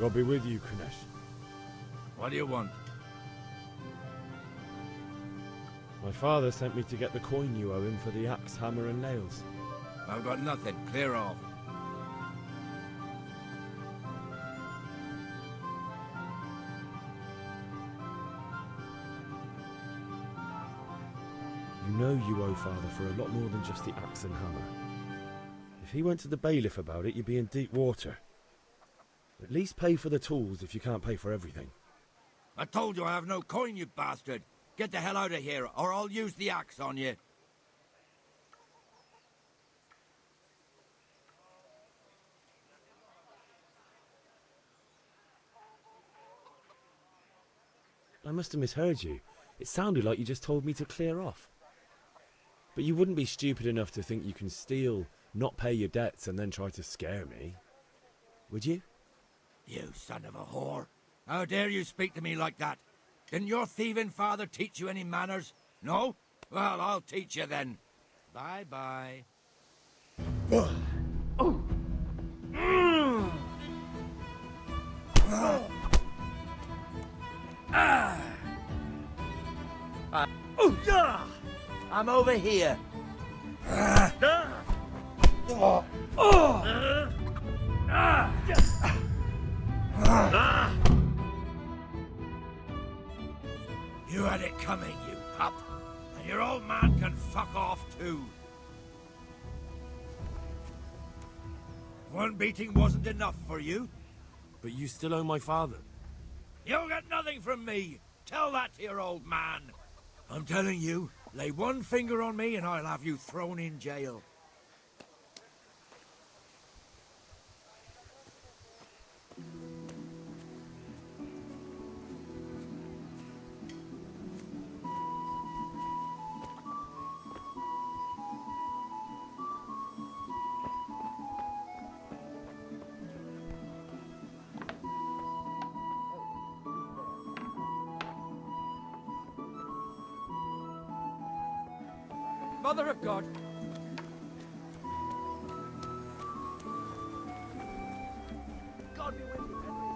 God be with you, Kunesh. What do you want? My father sent me to get the coin you owe him for the axe, hammer and nails. I've got nothing. Clear off. You know you owe father for a lot more than just the axe and hammer. If he went to the bailiff about it, you'd be in deep water. At least pay for the tools if you can't pay for everything. I told you I have no coin, you bastard. Get the hell out of here, or I'll use the axe on you. I must have misheard you. It sounded like you just told me to clear off. But you wouldn't be stupid enough to think you can steal, not pay your debts, and then try to scare me. Would you? You son of a whore. How dare you speak to me like that? Didn't your thieving father teach you any manners? No? Well, I'll teach you then. Bye-bye. I'm over here. You had it coming, you pup. And your old man can fuck off too. One beating wasn't enough for you. But you still owe my father. You'll get nothing from me. Tell that to your old man. I'm telling you, lay one finger on me and I'll have you thrown in jail. Mother of God! God be with you, Henry.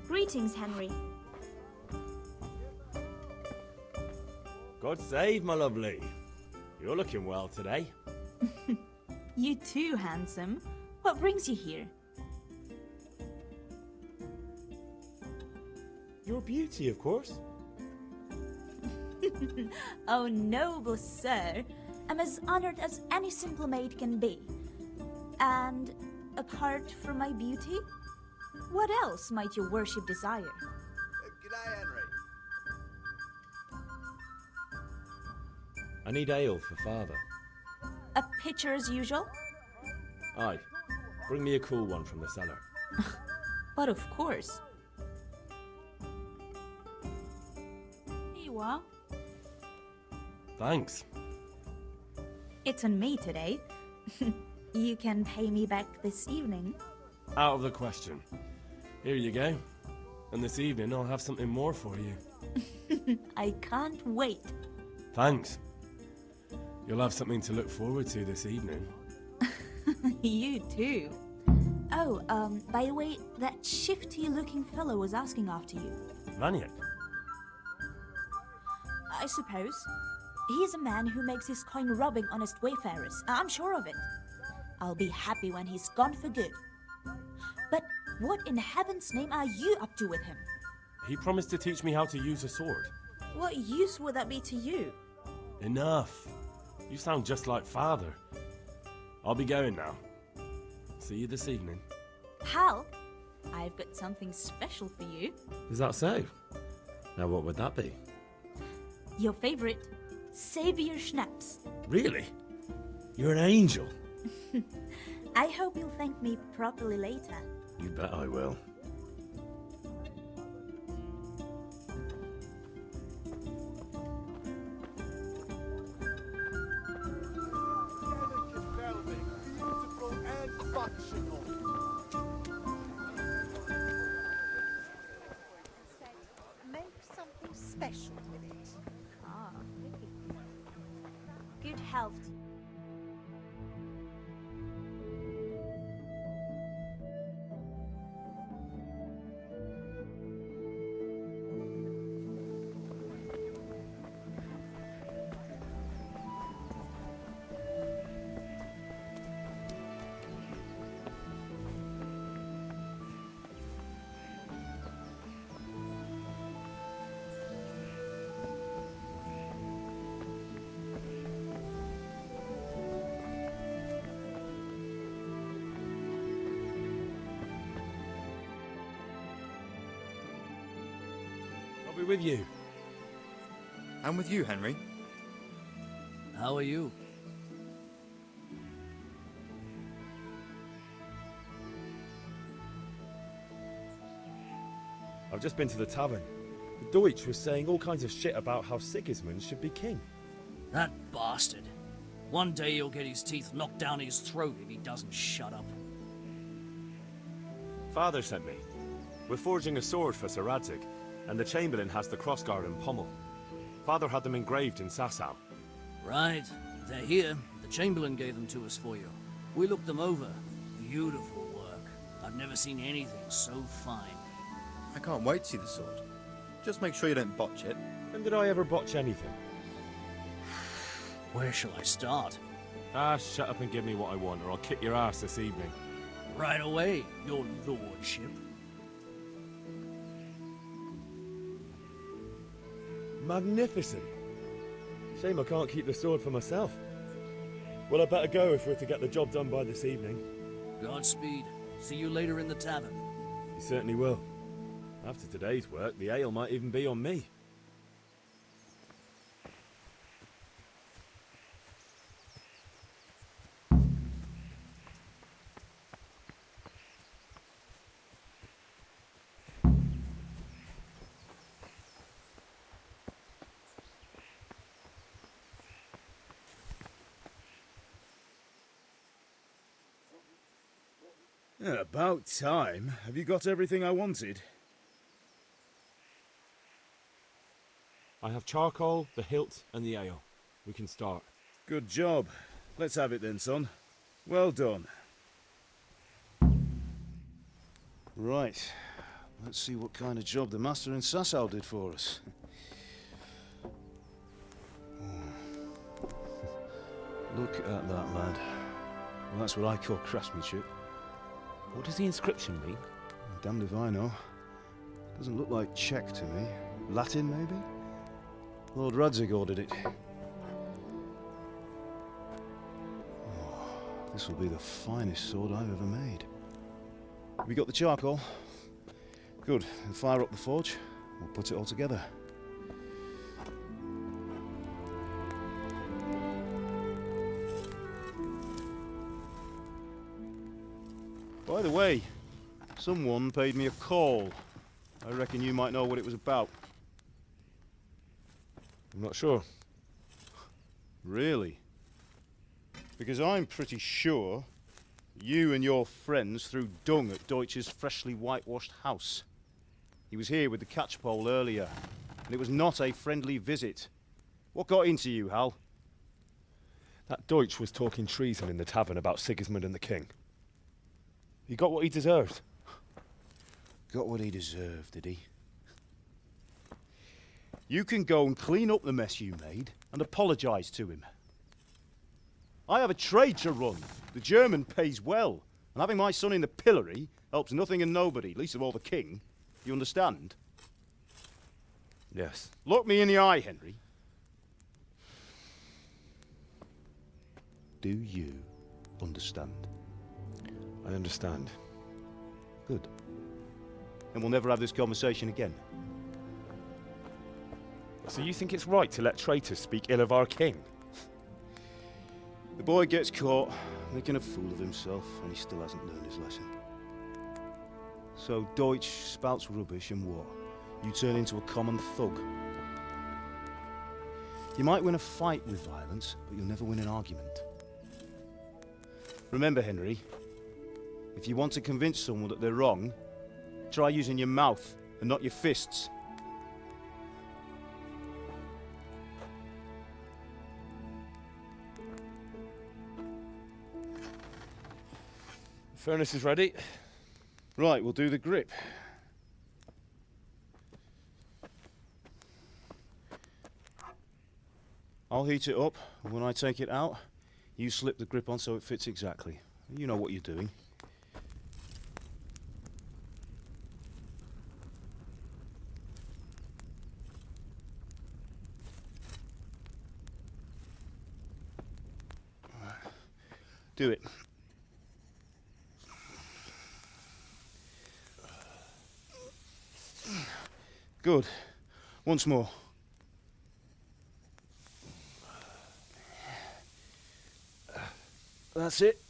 Greetings, Henry. God save, my lovely. You're looking well today. You too, handsome. What brings you here? Your beauty, of course. Oh, noble sir. I'm as honored as any simple maid can be. And apart from my beauty, what else might your worship desire? G'day, Henry. I need ale for father. A pitcher as usual? Aye. Bring me a cool one from the cellar. But of course. Here you are. Thanks. It's on me today. You can pay me back this evening. Out of the question. Here you go. And this evening I'll have something more for you. I can't wait. Thanks. You'll have something to look forward to this evening. You too. Oh, by the way, that shifty-looking fellow was asking after you. Maniac? I suppose. He's a man who makes his coin robbing honest wayfarers. I'm sure of it. I'll be happy when he's gone for good. But what in heaven's name are you up to with him? He promised to teach me how to use a sword. What use would that be to you? Enough. You sound just like father. I'll be going now. See you this evening. Hal, I've got something special for you. Is that so? Now what would that be? Your favorite, Savior Schnapps. Really? You're an angel. I hope you'll thank me properly later. You bet I will. Make something special with it. Ah, good health. I'll be with you. I'm with you, Henry. How are you? I've just been to the tavern. The Deutsch was saying all kinds of shit about how Sigismund should be king. That bastard. One day he'll get his teeth knocked down his throat if he doesn't shut up. Father sent me. We're forging a sword for Sir Radzig, and the Chamberlain has the crossguard and pommel. Father had them engraved in Sasau. Right. They're here. The Chamberlain gave them to us for you. We looked them over. Beautiful work. I've never seen anything so fine. I can't wait to see the sword. Just make sure you don't botch it. When did I ever botch anything? Where shall I start? Ah, shut up and give me what I want, or I'll kick your ass this evening. Right away, your lordship. Magnificent. Shame I can't keep the sword for myself. Well, I better go if we're to get the job done by this evening. Godspeed. See you later in the tavern. You certainly will. After today's work, the ale might even be on me. About time. Have you got everything I wanted? I have charcoal, the hilt, and the ale. We can start. Good job. Let's have it then, son. Well done. Right. Let's see what kind of job the master in Sasau did for us. Look at that, lad. Well, that's what I call craftsmanship. What does the inscription mean? Damned if I know. Doesn't look like Czech to me. Latin, maybe? Lord Radzig ordered it. Oh, this will be the finest sword I've ever made. Have you got the charcoal? Good. We'll fire up the forge. We'll put it all together. By the way, someone paid me a call. I reckon you might know what it was about. I'm not sure. Really? Because I'm pretty sure you and your friends threw dung at Deutsch's freshly whitewashed house. He was here with the catchpole earlier, and it was not a friendly visit. What got into you, Hal? That Deutsch was talking treason in the tavern about Sigismund and the king. He got what he deserved. Got what he deserved, did he? You can go and clean up the mess you made and apologise to him. I have a trade to run. The German pays well, and having my son in the pillory helps nothing and nobody, least of all the king. You understand? Yes. Look me in the eye, Henry. Do you understand? I understand. Good. Then we'll never have this conversation again. So you think it's right to let traitors speak ill of our king? The boy gets caught, making a fool of himself, and he still hasn't learned his lesson. So Deutsch spouts rubbish, and what? You turn into a common thug. You might win a fight with violence, but you'll never win an argument. Remember, Henry, if you want to convince someone that they're wrong, try using your mouth and not your fists. The furnace is ready. Right, we'll do the grip. I'll heat it up, and when I take it out, you slip the grip on so it fits exactly. You know what you're doing. Do it. Good. Once more. That's it.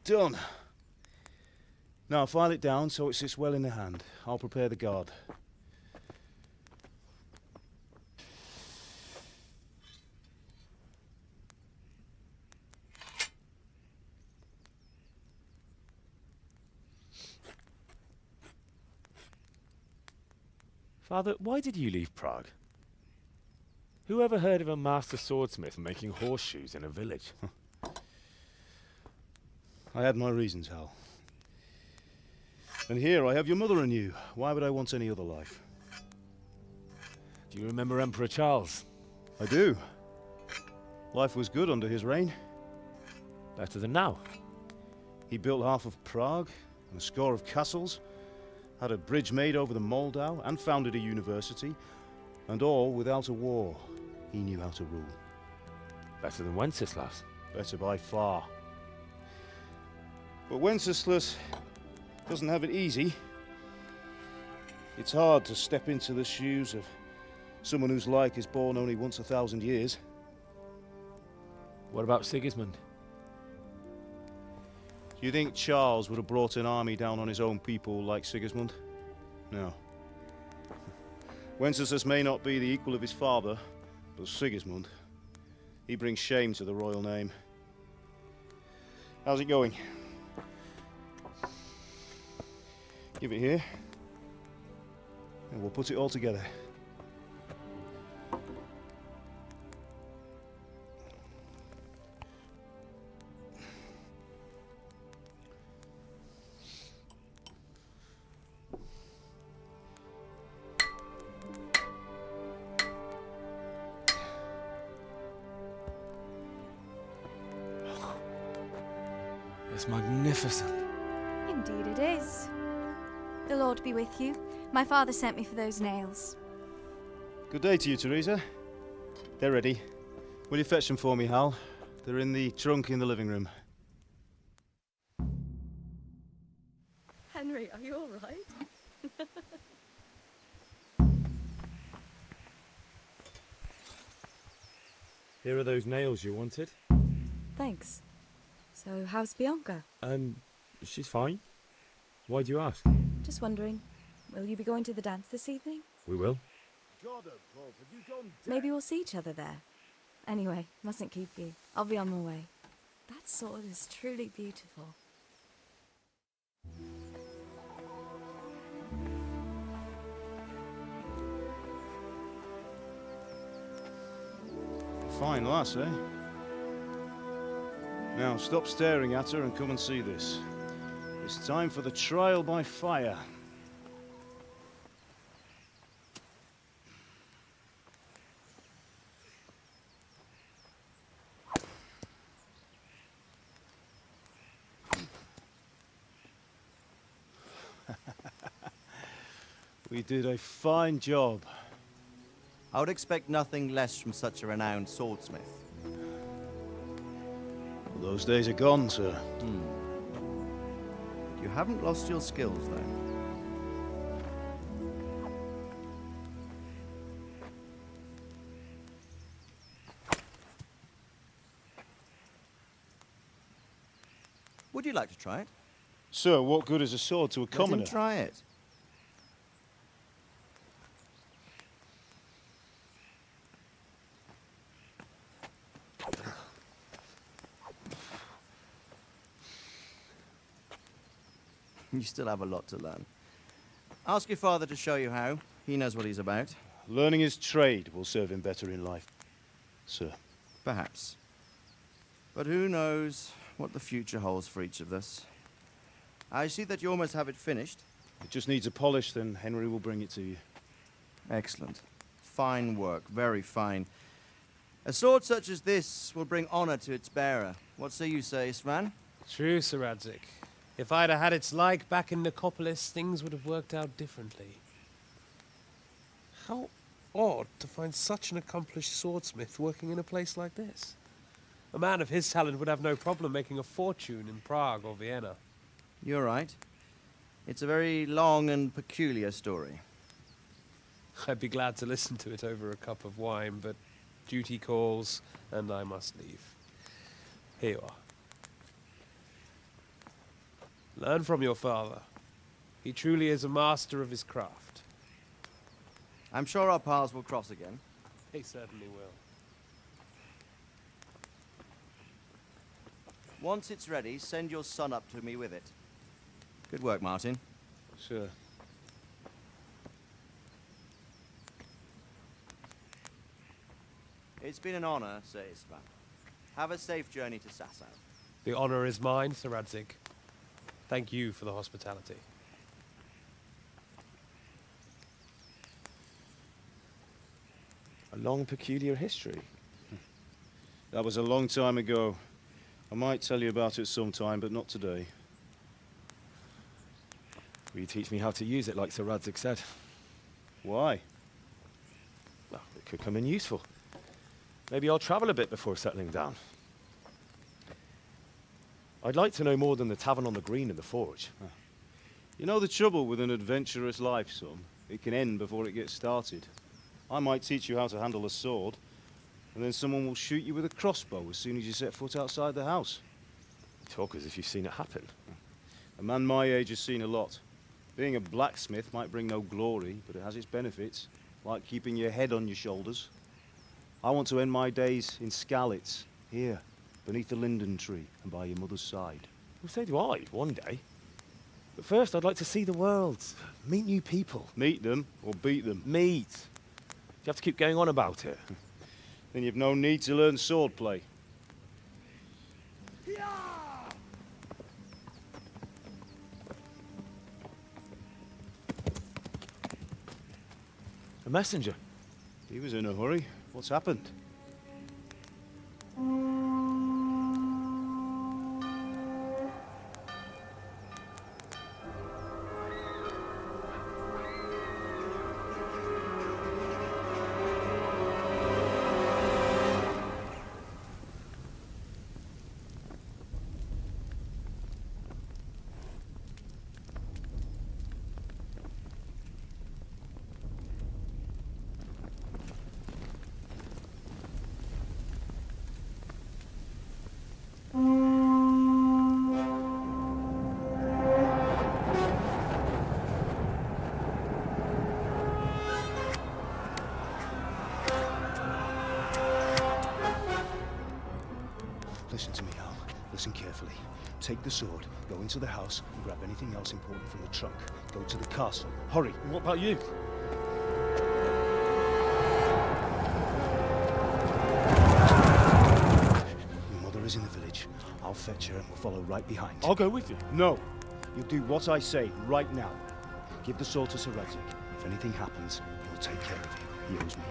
Done. Now file it down so it sits well in the hand. I'll prepare the guard. Father, why did you leave Prague? Who ever heard of a master swordsmith making horseshoes in a village? I had my reasons, Hal. And here I have your mother and you. Why would I want any other life? Do you remember Emperor Charles? I do. Life was good under his reign. Better than now. He built half of Prague and a score of castles, had a bridge made over the Moldau, and founded a university, and all without a war. He knew how to rule. Better than Wenceslas. Better by far. But Wenceslas doesn't have it easy. It's hard to step into the shoes of someone whose like is born only once 1,000 years. What about Sigismund? Do you think Charles would have brought an army down on his own people like Sigismund? No. Wenceslas may not be the equal of his father, but Sigismund, he brings shame to the royal name. How's it going? Give it here, and we'll put it all together. It's magnificent. Indeed it is. The Lord be with you. My father sent me for those nails. Good day to you, Teresa. They're ready. Will you fetch them for me, Hal? They're in the trunk in the living room. Henry, are you all right? Here are those nails you wanted. Thanks. So, how's Bianca? She's fine. Why do you ask? Just wondering, will you be going to the dance this evening? We will. Maybe we'll see each other there. Anyway, mustn't keep you. I'll be on my way. That sword is truly beautiful. Fine lass, eh? Now, stop staring at her and come and see this. It's time for the trial by fire. We did a fine job. I would expect nothing less from such a renowned swordsmith. Those days are gone, sir. You haven't lost your skills, though. Would you like to try it? Sir, what good is a sword to a Let commoner? him try it. You still have a lot to learn. Ask your father to show you how. He knows what he's about. Learning his trade will serve him better in life, sir. Perhaps. But who knows what the future holds for each of us. I see that you almost have it finished. It just needs a polish, then Henry will bring it to you. Excellent. Fine work, very fine. A sword such as this will bring honor to its bearer. What say you, Svan? True, Sir Radzik. If I'd have had its like back in Nicopolis, things would have worked out differently. How odd to find such an accomplished swordsmith working in a place like this. A man of his talent would have no problem making a fortune in Prague or Vienna. You're right. It's a very long and peculiar story. I'd be glad to listen to it over a cup of wine, but duty calls, and I must leave. Here you are. Learn from your father. He truly is a master of his craft. I'm sure our paths will cross again. He certainly will. Once it's ready, send your son up to me with it. Good work, Martin. Sir. It's been an honor, Sir Isvan. Have a safe journey to Sasau. The honor is mine, Sir Radzik. Thank you for the hospitality. A long, peculiar history. That was a long time ago. I might tell you about it sometime, but not today. Will you teach me how to use it like Sir Radzik said? Why? Well, it could come in useful. Maybe I'll travel a bit before settling down. I'd like to know more than the tavern on the green and the forge. You know the trouble with an adventurous life, son? It can end before it gets started. I might teach you how to handle a sword, and then someone will shoot you with a crossbow as soon as you set foot outside the house. You talk as if you've seen it happen. A man my age has seen a lot. Being a blacksmith might bring no glory, but it has its benefits, like keeping your head on your shoulders. I want to end my days in Skalitz, here, beneath the linden tree and by your mother's side. Well, so do I, one day. But first, I'd like to see the world, meet new people. Meet them or beat them. Meet. You have to keep going on about it. Then you've no need to learn swordplay. A messenger. He was in a hurry. What's happened? Listen to me, Hal. Listen carefully. Take the sword, go into the house, and grab anything else important from the trunk. Go to the castle. Hurry! And what about you? Your mother is in the village. I'll fetch her and we'll follow right behind. I'll go with you. No! You'll do what I say right now. Give the sword to Sir Radzik. If anything happens, he'll take care of you. He owes me.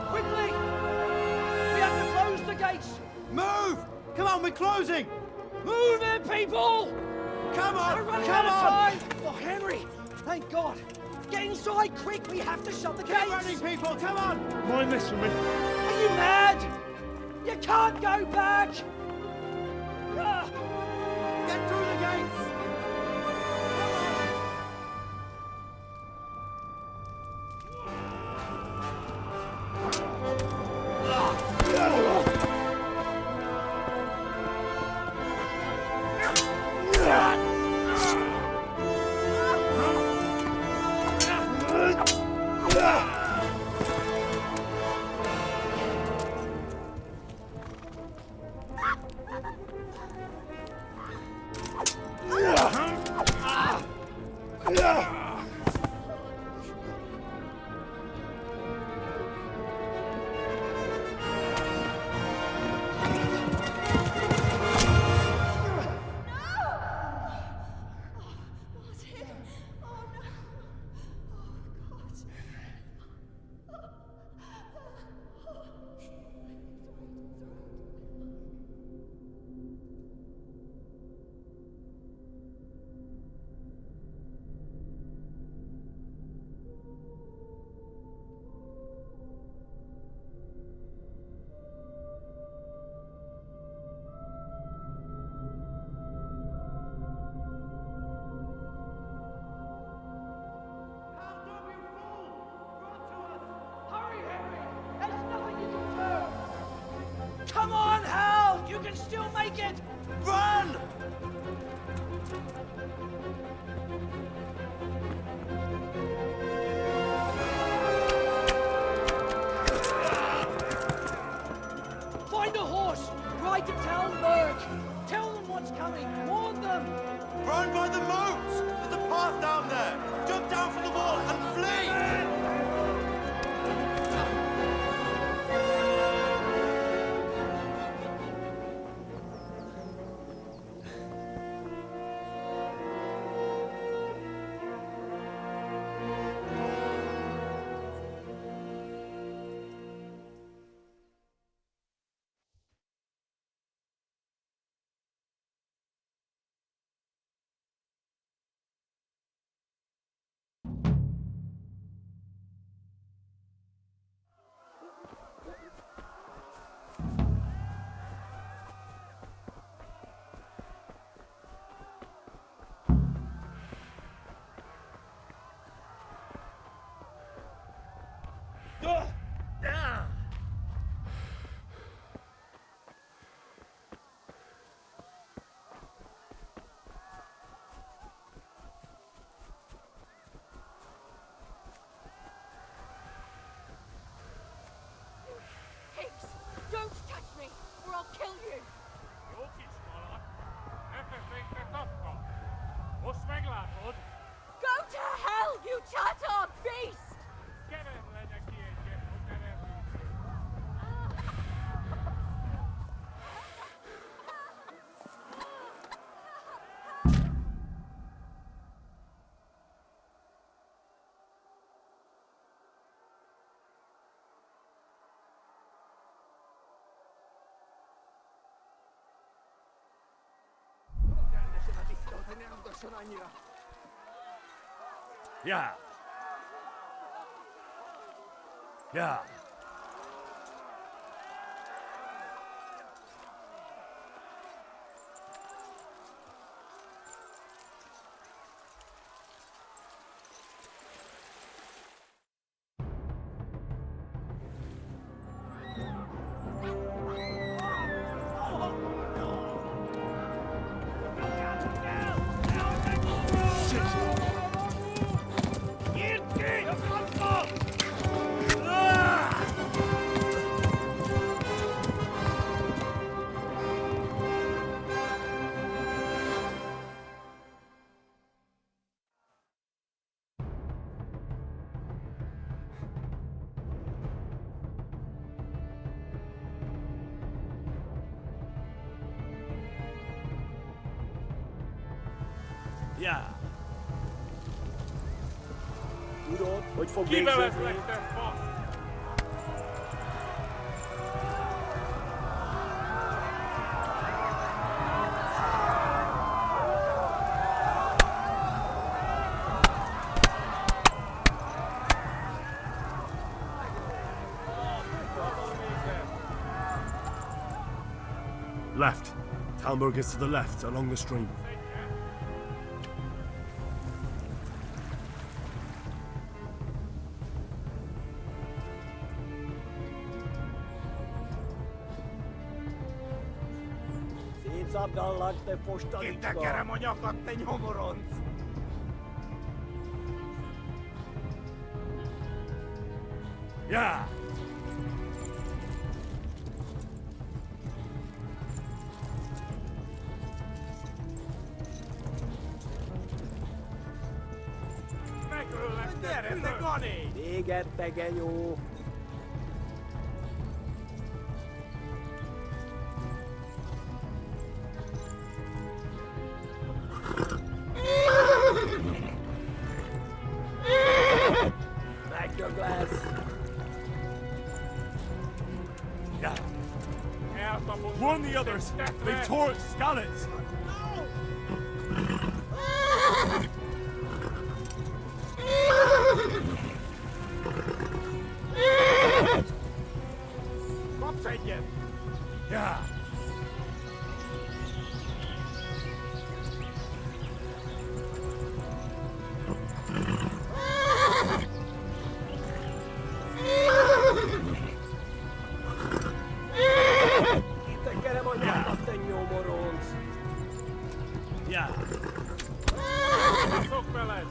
Quickly! We have to close the gates! Move! Come on, we're closing! Move it, people! Come on! We're running Come out of on! time! Oh, Henry! Thank God! Get inside, quick! We have to shut the gates! Get running, people! Come on! Mind this for me. Are you mad? You can't go back! Ah! Get through the gates! Come on, Hal! You can still make it! Run! Find a horse! Ride to Talmberg! Tell them what's coming! Warn them! Run by the moat! There's a path down there! Jump down from the wall and flee! Don't touch me, or I'll kill you! Go to hell, you Tatar beast! Yeah. Yeah. Ja. Goed hoor, ooit voor Give bezig. us like the boss. Left. Talmberg is to the left, along the stream. Itt kerem a nyakat, te nyomoronc! Ja! Gyere, te Gani! Véget, te genyó! Megdög lesz! Ja! Warn the others! They tore at Skalitz! Kapsz egyet! Ja! Tekerem a nyakat, te nyomoronc! Ja! Szok veled!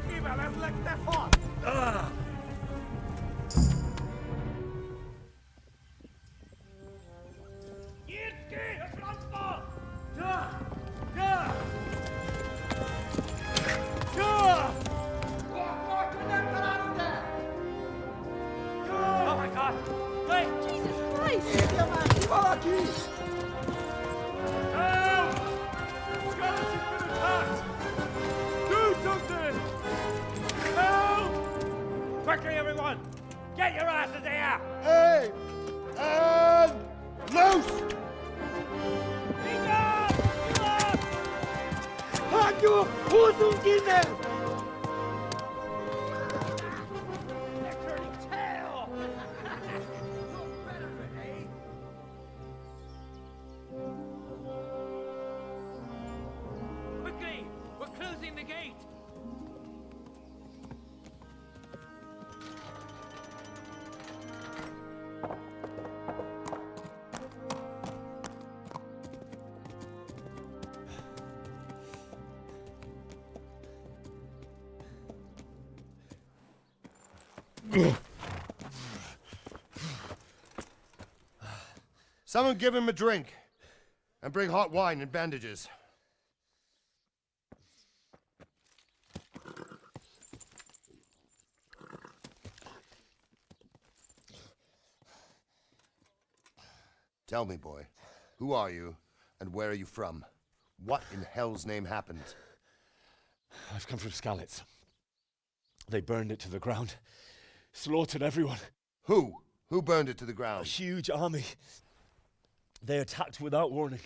Kivelezlek, te fasz! Ah! Nyitd ki! A francba! Ja! Ja! Ja! Akkor, hogy nem találod el! Oh my god! Wait! Jesus Christ! Írja már ki valaki! Help! Skalitz has been attacked! Do something! Help! Quickly, everyone! Get your asses here! Hey! And loose! Hagyjuk! Húzzunk innen! They're turning tail! Look better, eh? Quickly! We're closing the gate! Someone give him a drink. And bring hot wine and bandages. Tell me, boy, who are you and where are you from? What in hell's name happened? I've come from Skalitz. They burned it to the ground. Slaughtered everyone. Who? Who burned it to the A ground? huge army. They attacked without warning.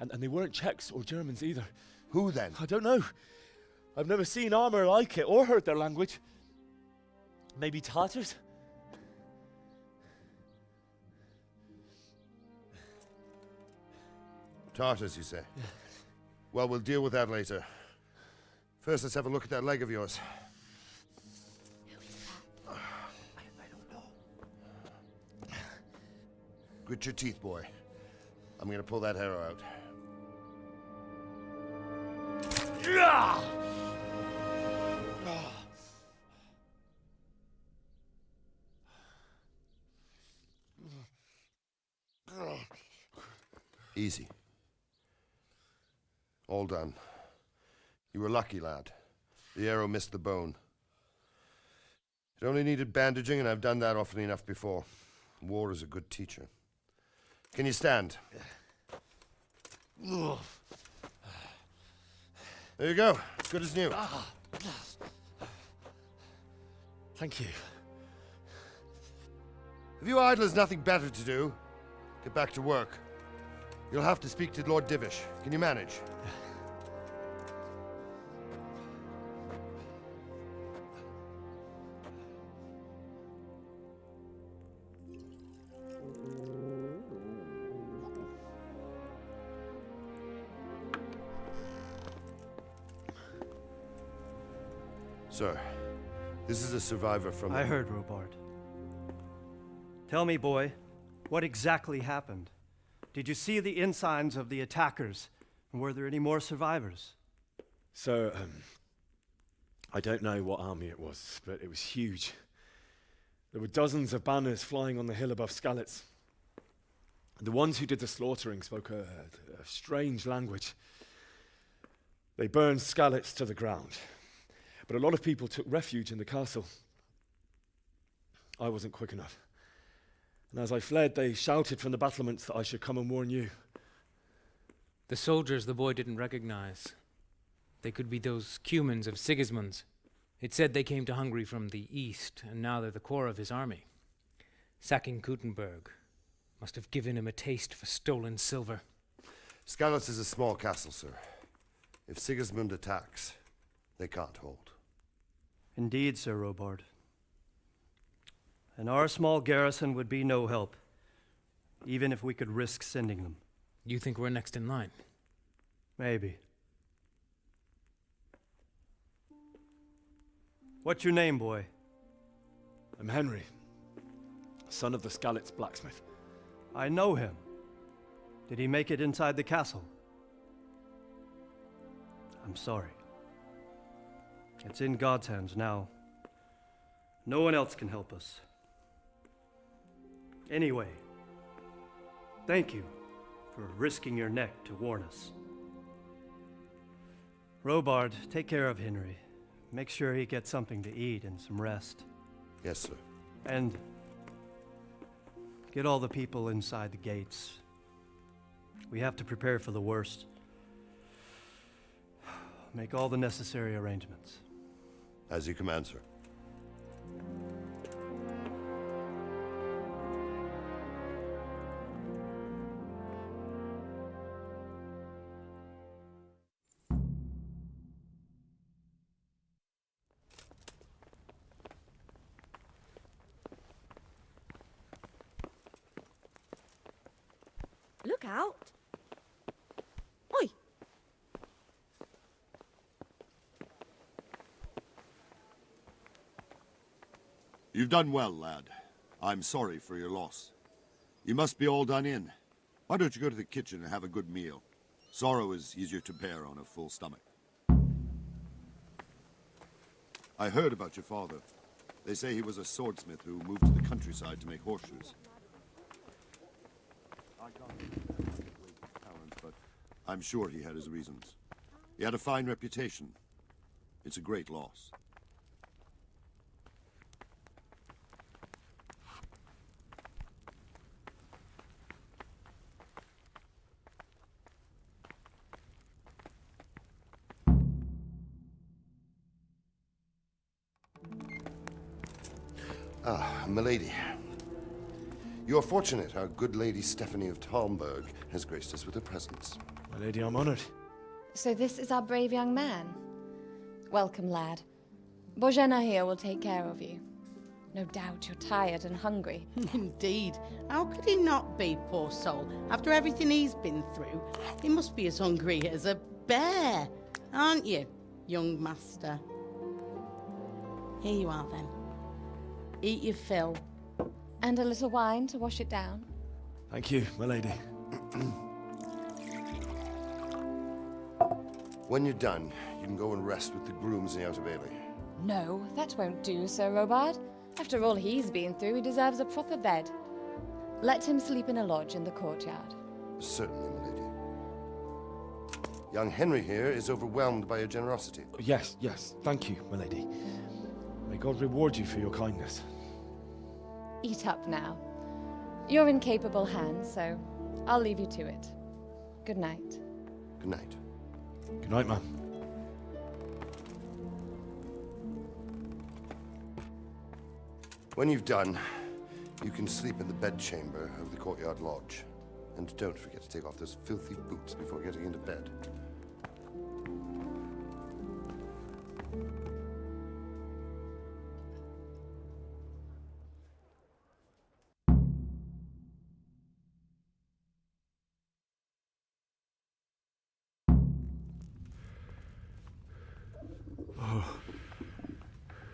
And they weren't Czechs or Germans either. Who then? I don't know. I've never seen armor like it or heard their language. Maybe Tatars? Tartars, you say? Well, we'll deal with that later. First, let's have a look at that leg of yours. I don't know. Grit your teeth, boy. I'm gonna pull that arrow out. Easy. All done. You were lucky, lad. The arrow missed the bone. It only needed bandaging, and I've done that often enough before. War is a good teacher. Can you stand? There you go. Good as new. Thank you. If you idlers nothing better to do, get back to work. You'll have to speak to Lord Divish. Can you manage? Sir, this is a survivor from... I heard, Robard. Tell me, boy, what exactly happened? Did you see the ensigns of the attackers? And were there any more survivors? So, I don't know what army it was, but it was huge. There were dozens of banners flying on the hill above Skalitz. The ones who did the slaughtering spoke a strange language. They burned Skalitz to the ground. But a lot of people took refuge in the castle. I wasn't quick enough. And as I fled, they shouted from the battlements that I should come and warn you. The soldiers the boy didn't recognize. They could be those Cumans of Sigismund's. It said they came to Hungary from the east, and now they're the core of his army. Sacking Kuttenberg must have given him a taste for stolen silver. Skalitz is a small castle, sir. If Sigismund attacks, they can't hold. Indeed, Sir Robard. And our small garrison would be no help, even if we could risk sending them. You think we're next in line? Maybe. What's your name, boy? I'm Henry, son of the Skalitz blacksmith. I know him. Did he make it inside the castle? I'm sorry. It's in God's hands now. No one else can help us. Anyway, thank you for risking your neck to warn us. Robard, take care of Henry. Make sure he gets something to eat and some rest. Yes, sir. And get all the people inside the gates. We have to prepare for the worst. Make all the necessary arrangements. As you command, sir. Look out! Oi! You've done well, lad. I'm sorry for your loss. You must be all done in. Why don't you go to the kitchen and have a good meal? Sorrow is easier to bear on a full stomach. I heard about your father. They say he was a swordsmith who moved to the countryside to make horseshoes. I can't talent, but I'm sure he had his reasons. He had a fine reputation. It's a great loss. Ah, milady. You are fortunate our good lady Stephanie of Talmberg has graced us with her presence. My lady, I'm honored. So this is our brave young man. Welcome, lad. Bozhena here will take care of you. No doubt you're tired and hungry. Indeed. How could he not be, poor soul? After everything he's been through, he must be as hungry as a bear. Aren't you, young master? Here you are, then. Eat your fill. And a little wine to wash it down. Thank you, my lady. When you're done, you can go and rest with the grooms in the Outer Bailey. No, that won't do, Sir Robard. After all he's been through, he deserves a proper bed. Let him sleep in a lodge in the courtyard. Certainly, milady. Young Henry here is overwhelmed by your generosity. Yes, yes. Thank you, my lady. May God reward you for your kindness. Eat up now. You're in capable hands, so I'll leave you to it. Good night. Good night. Good night, man. When you've done, you can sleep in the bedchamber of the courtyard lodge. And don't forget to take off those filthy boots before getting into bed.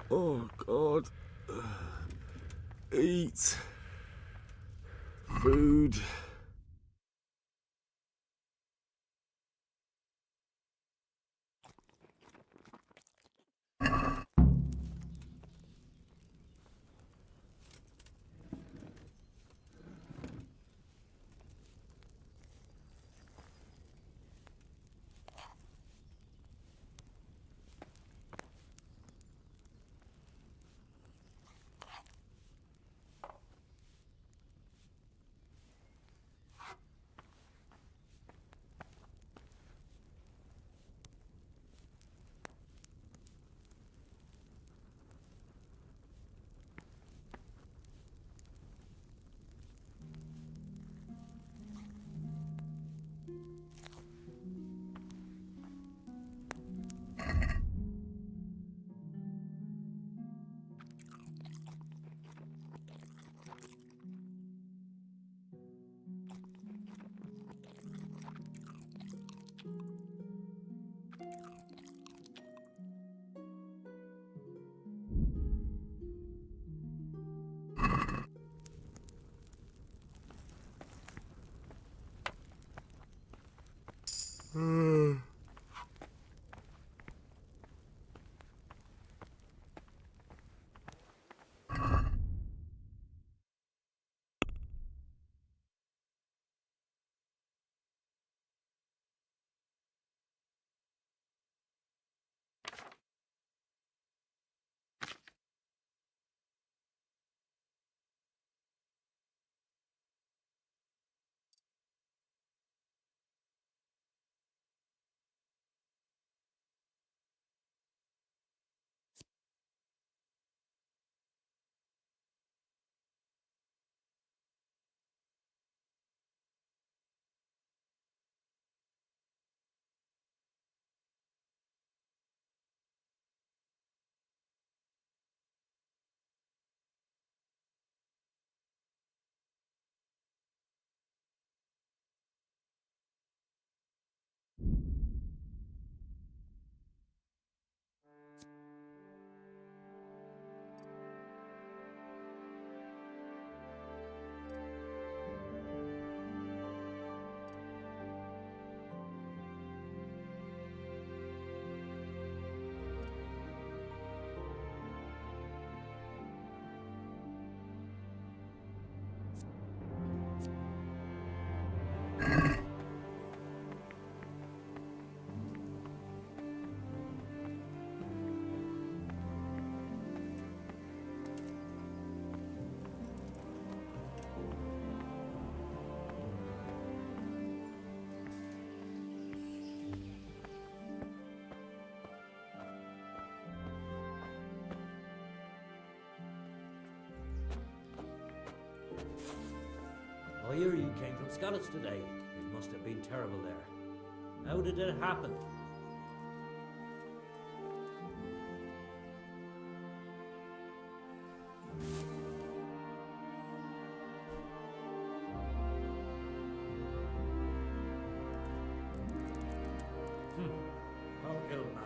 Oh, God. Eat. Food. I hear you came from Scotland's today. It must have been terrible there. How did it happen? How ill-mannered.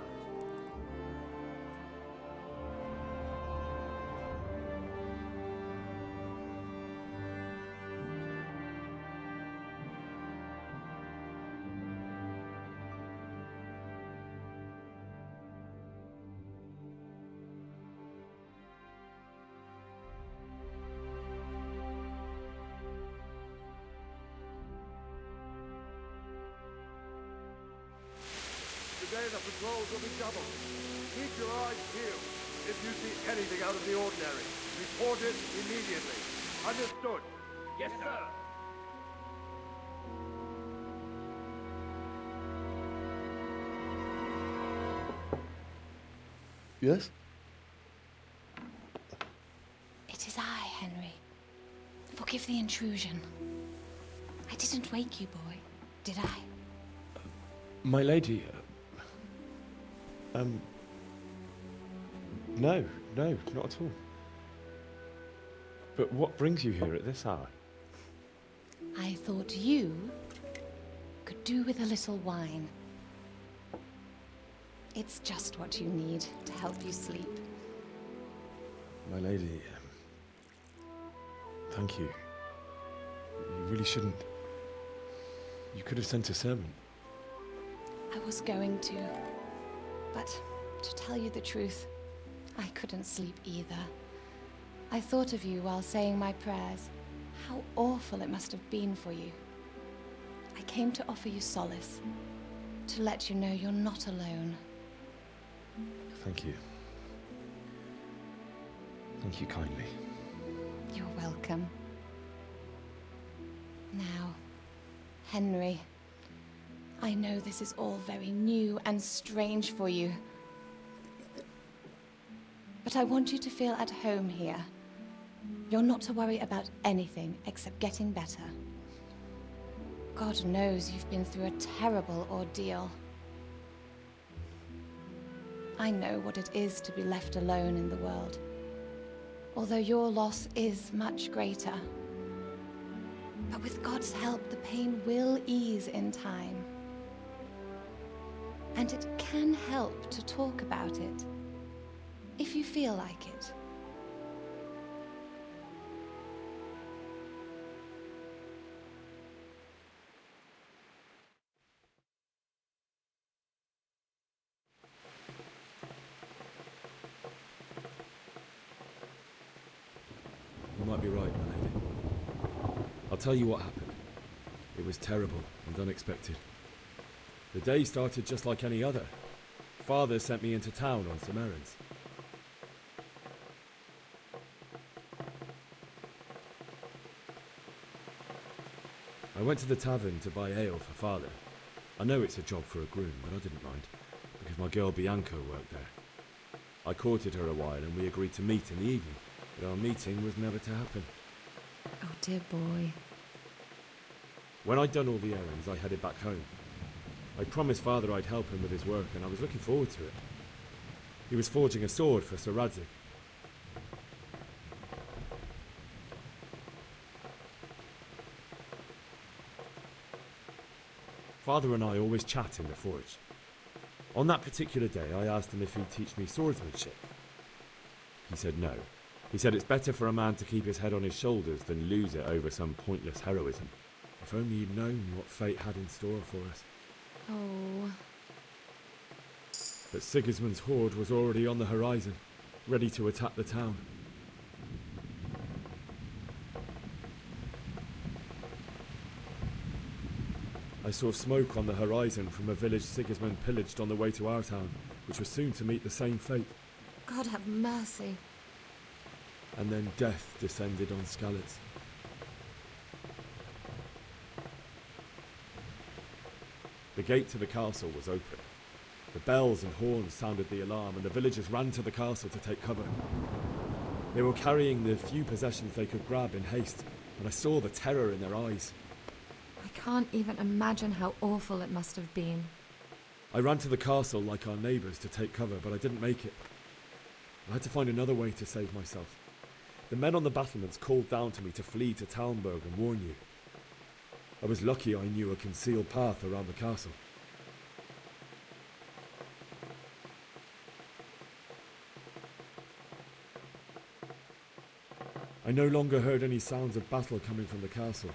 Today the patrols will be doubled. Keep your eyes peeled. If you see anything out of the ordinary, report it immediately. Understood? Yes, sir. Yes? It is I, Henry. Forgive the intrusion. I didn't wake you, boy, did I? My lady, no, not at all. But what brings you here at this hour? I thought you could do with a little wine. It's just what you need to help you sleep. My lady, thank you. You really shouldn't. You could have sent a servant. I was going to, but to tell you the truth, I couldn't sleep either. I thought of you while saying my prayers. How awful it must have been for you. I came to offer you solace, to let you know you're not alone. Thank you. Thank you kindly. You're welcome. Now, Henry, I know this is all very new and strange for you, but I want you to feel at home here. You're not to worry about anything except getting better. God knows you've been through a terrible ordeal. I know what it is to be left alone in the world, although your loss is much greater. But with God's help, the pain will ease in time. And it can help to talk about it, if you feel like it. You might be right, my lady. I'll tell you what happened. It was terrible and unexpected. The day started just like any other. Father sent me into town on some errands. I went to the tavern to buy ale for Father. I know it's a job for a groom, but I didn't mind, because my girl Bianca worked there. I courted her a while and we agreed to meet in the evening, but our meeting was never to happen. Oh, dear boy. When I'd done all the errands, I headed back home. I promised Father I'd help him with his work, and I was looking forward to it. He was forging a sword for Sir Radzik. Father and I always chat in the forge. On that particular day, I asked him if he'd teach me swordsmanship. He said no. He said it's better for a man to keep his head on his shoulders than lose it over some pointless heroism. If only he'd known what fate had in store for us. Oh. But Sigismund's horde was already on the horizon, ready to attack the town. I saw smoke on the horizon from a village Sigismund pillaged on the way to our town, which was soon to meet the same fate. God have mercy. And then death descended on Skalitz. The gate to the castle was open. The bells and horns sounded the alarm, and the villagers ran to the castle to take cover. They were carrying the few possessions they could grab in haste, and I saw the terror in their eyes. I can't even imagine how awful it must have been. I ran to the castle like our neighbours to take cover, but I didn't make it. I had to find another way to save myself. The men on the battlements called down to me to flee to Talmberg and warn you. I was lucky I knew a concealed path around the castle. I no longer heard any sounds of battle coming from the castle,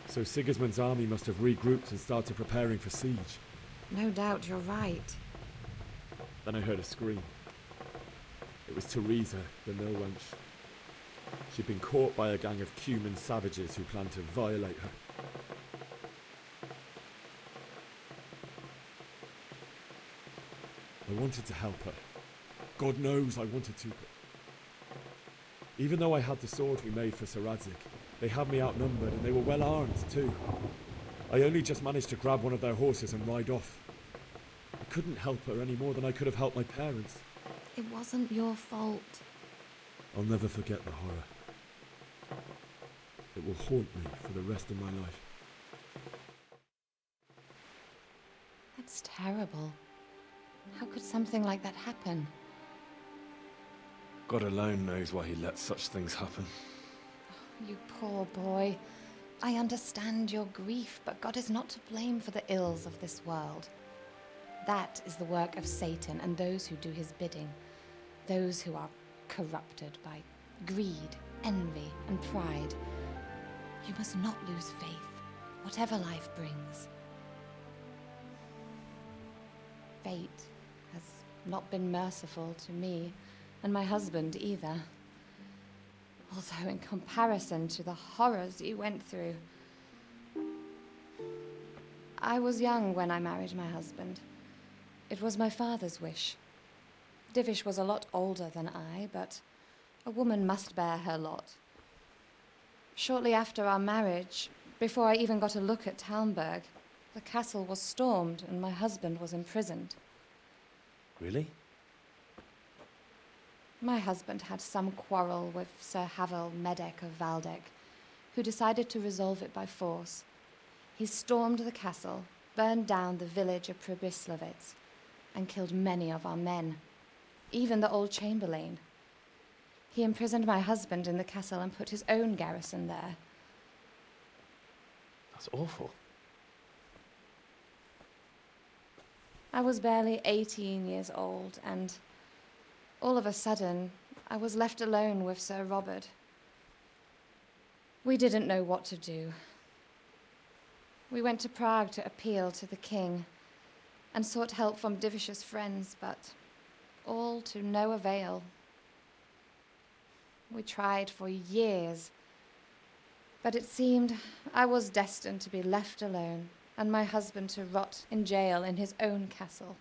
so Sigismund's army must have regrouped and started preparing for siege. No doubt you're right. Then I heard a scream. It was Teresa, the mill wench. She'd been caught by a gang of Cuman savages who planned to violate her. I wanted to help her. God knows I wanted to, but even though I had the sword we made for Sir Radzik, they had me outnumbered and they were well armed too. I only just managed to grab one of their horses and ride off. I couldn't help her any more than I could have helped my parents. It wasn't your fault. I'll never forget the horror. It will haunt me for the rest of my life. That's terrible. How could something like that happen? God alone knows why he lets such things happen. You poor boy. I understand your grief, but God is not to blame for the ills of this world. That is the work of Satan and those who do his bidding. Those who are corrupted by greed, envy, and pride. You must not lose faith, whatever life brings. Fate has not been merciful to me, and my husband either. Although in comparison to the horrors you went through. I was young when I married my husband. It was my father's wish. Divish was a lot older than I, but a woman must bear her lot. Shortly after our marriage, before I even got a look at Talmberg, the castle was stormed and my husband was imprisoned. Really? My husband had some quarrel with Sir Havel Medek of Valdek, who decided to resolve it by force. He stormed the castle, burned down the village of Pribyslavitz, and killed many of our men, even the old chamberlain. He imprisoned my husband in the castle and put his own garrison there. That's awful. I was barely 18 years old, and all of a sudden, I was left alone with Sir Robert. We didn't know what to do. We went to Prague to appeal to the king and sought help from Divish's friends, but all to no avail. We tried for years, but it seemed I was destined to be left alone and my husband to rot in jail in his own castle.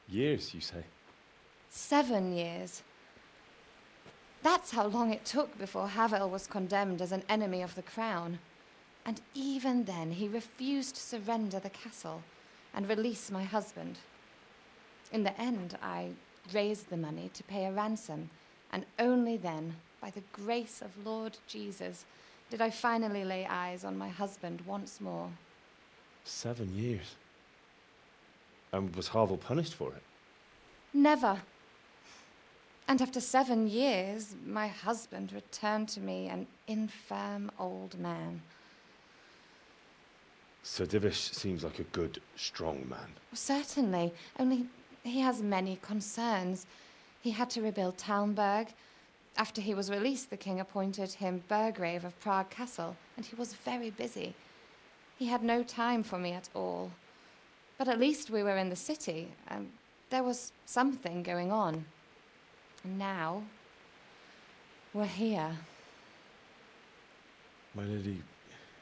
Years, you say? 7 years. That's how long it took before Havel was condemned as an enemy of the crown. And even then, he refused to surrender the castle and release my husband. In the end, I raised the money to pay a ransom, and only then, by the grace of Lord Jesus, did I finally lay eyes on my husband once more. 7 years. And was Havel punished for it? Never. And after 7 years, my husband returned to me an infirm old man. Sir Divish seems like a good, strong man. Certainly, only he has many concerns. He had to rebuild Talmberg. After he was released, the king appointed him Burgrave of Prague Castle, and he was very busy. He had no time for me at all. But at least we were in the city, and there was something going on. And now, we're here. My lady,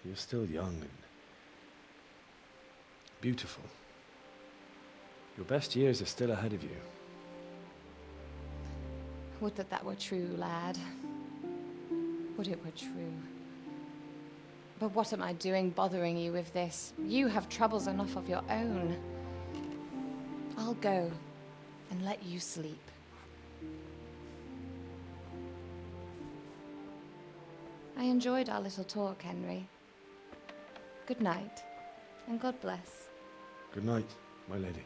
you're still young and beautiful. Your best years are still ahead of you. Would that were true, lad. Would it were true. But what am I doing bothering you with this? You have troubles enough of your own. I'll go and let you sleep. I enjoyed our little talk, Henry. Good night, and God bless. Good night, my lady.